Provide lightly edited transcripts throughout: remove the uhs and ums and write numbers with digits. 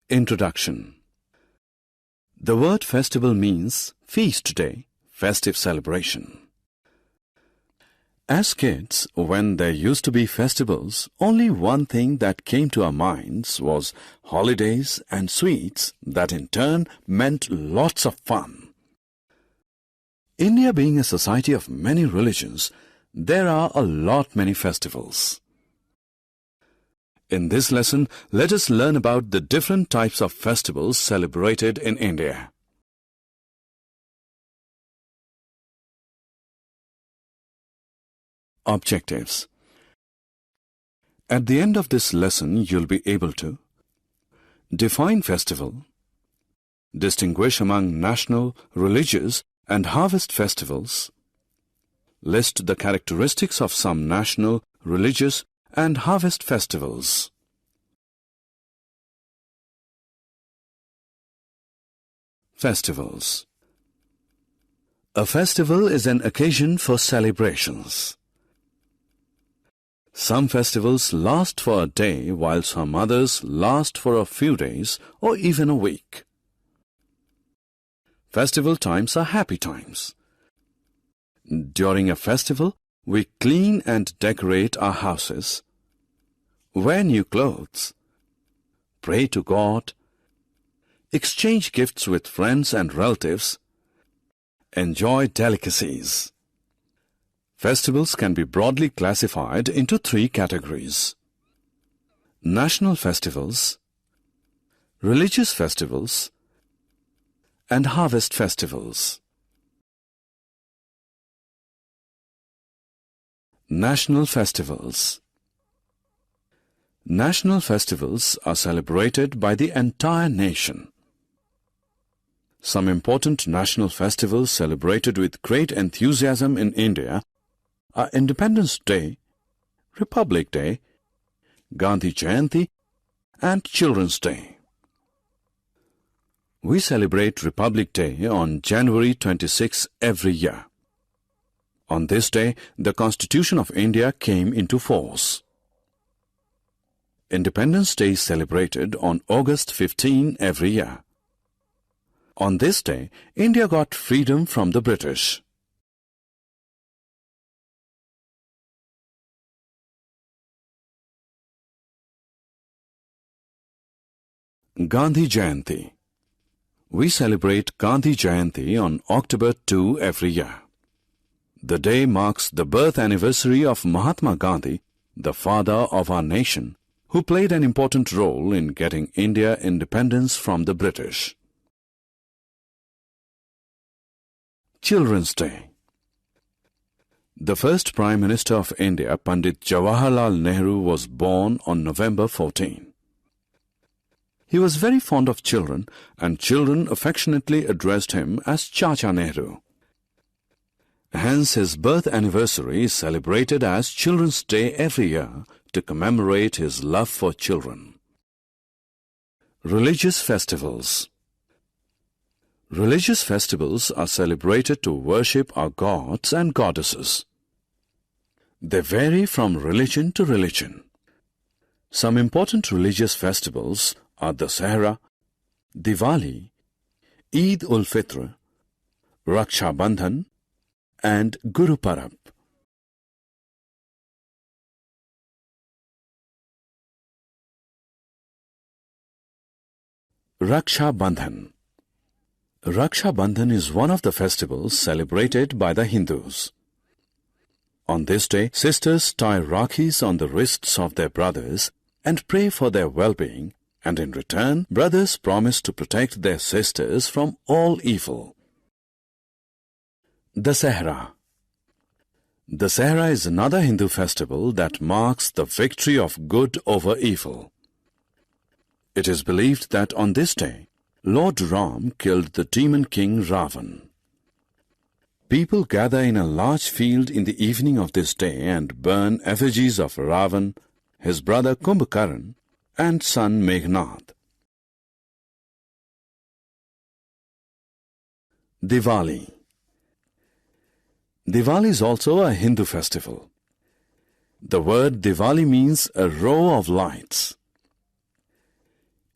Introduction. The word festival means feast day, festive celebration. As kids, when there used to be festivals, only one thing that came to our minds was holidays and sweets that in turn meant lots of fun. India being a society of many religions, there are a lot many festivals. In this lesson, let us learn about the different types of festivals celebrated in India. Objectives. At the end of this lesson, you'll be able to define festival, distinguish among national, religious and harvest festivals, list the characteristics of some national, religious and harvest festivals. Festivals. A festival is an occasion for celebrations. Some festivals last for a day, while some others last for a few days or even a week. Festival times are happy times. During a festival, we clean and decorate our houses, wear new clothes, pray to God, exchange gifts with friends and relatives, enjoy delicacies. Festivals can be broadly classified into three categories: national festivals, religious festivals, and harvest festivals. National festivals. National festivals are celebrated by the entire nation. Some important national festivals celebrated with great enthusiasm in India are Independence Day, Republic Day, Gandhi Jayanti, and Children's Day. We celebrate Republic Day on January 26 every year. On this day, the Constitution of India came into force. Independence Day is celebrated on August 15 every year. On this day, India got freedom from the British. Gandhi Jayanti. We celebrate Gandhi Jayanti on October 2 every year. The day marks the birth anniversary of Mahatma Gandhi, the father of our nation, who played an important role in getting India independence from the British. Children's Day. The first Prime Minister of India, Pandit Jawaharlal Nehru, was born on November 14. He was very fond of children, and children affectionately addressed him as Chacha Nehru. Hence, his birth anniversary is celebrated as Children's Day every year to commemorate his love for children. Religious festivals. Religious festivals are celebrated to worship our gods and goddesses. They vary from religion to religion. Some important religious festivals are Dasahra, Diwali, Eid-ul-Fitr, Raksha Bandhan, and Guru Parab. Raksha Bandhan. Raksha Bandhan is one of the festivals celebrated by the Hindus. On this day, sisters tie rakhis on the wrists of their brothers and pray for their well-being, and in return, brothers promise to protect their sisters from all evil. Dasahra. Dasahra is another Hindu festival that marks the victory of good over evil. It is believed that on this day, Lord Ram killed the demon king Ravan. People gather in a large field in the evening of this day and burn effigies of Ravan, his brother Kumbhakaran, and son Meghnad. Diwali. Diwali is also a Hindu festival. The word Diwali means a row of lights.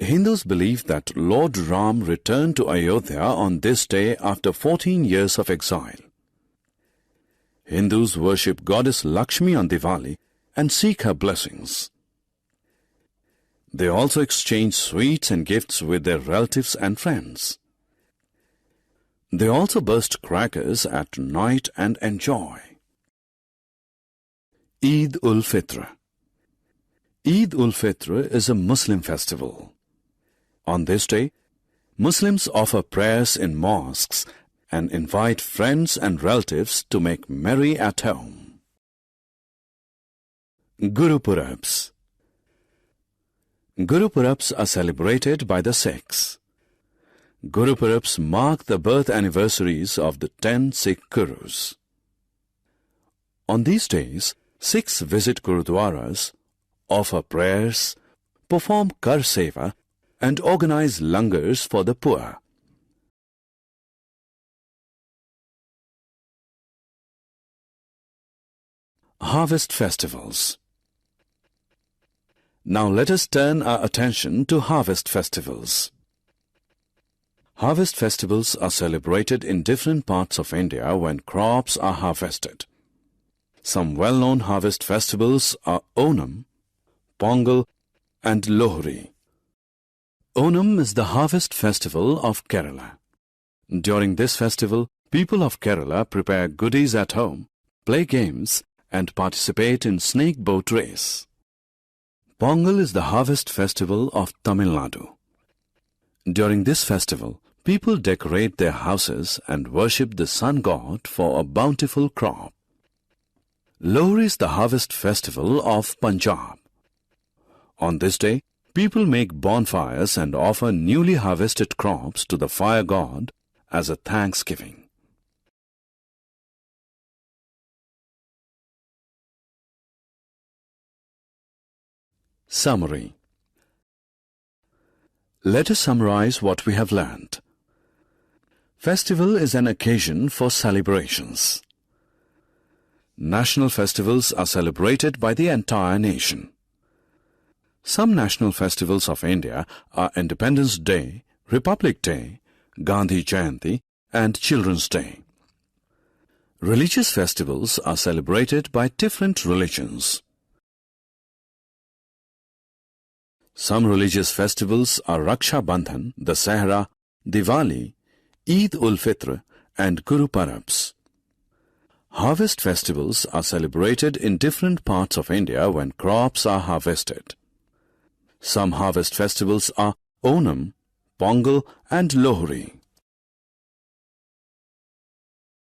Hindus believe that Lord Ram returned to Ayodhya on this day after 14 years of exile. Hindus worship goddess Lakshmi on Diwali and seek her blessings. They also exchange sweets and gifts with their relatives and friends. They also burst crackers at night and enjoy. Eid-ul-Fitr. Eid-ul-Fitr is a Muslim festival. On this day, Muslims offer prayers in mosques and invite friends and relatives to make merry at home. Guru Purabs. Guru Purabs are celebrated by the Sikhs. Guru Purabs mark the birth anniversaries of the 10 Sikh Gurus. On these days, Sikhs visit Gurudwaras, offer prayers, perform Kar Seva, and organize langars for the poor. Harvest festivals. Now let us turn our attention to harvest festivals. Harvest festivals are celebrated in different parts of India when crops are harvested. Some well-known harvest festivals are Onam, Pongal, and Lohri. Onam is the harvest festival of Kerala. During this festival, people of Kerala prepare goodies at home, play games, and participate in snake boat race. Pongal is the harvest festival of Tamil Nadu. During this festival, people decorate their houses and worship the sun god for a bountiful crop. Lohri is the harvest festival of Punjab. On this day, people make bonfires and offer newly harvested crops to the fire god as a thanksgiving. Summary. Let us summarize what we have learned. Festival is an occasion for celebrations. National festivals are celebrated by the entire nation. Some national festivals of India are Independence Day, Republic Day, Gandhi Jayanti, and Children's Day. Religious festivals are celebrated by different religions. Some religious festivals are Raksha Bandhan, Dasahra, Diwali, Eid-ul-Fitr, and Guru Purabs. Harvest festivals are celebrated in different parts of India when crops are harvested. Some harvest festivals are Onam, Pongal, and Lohri.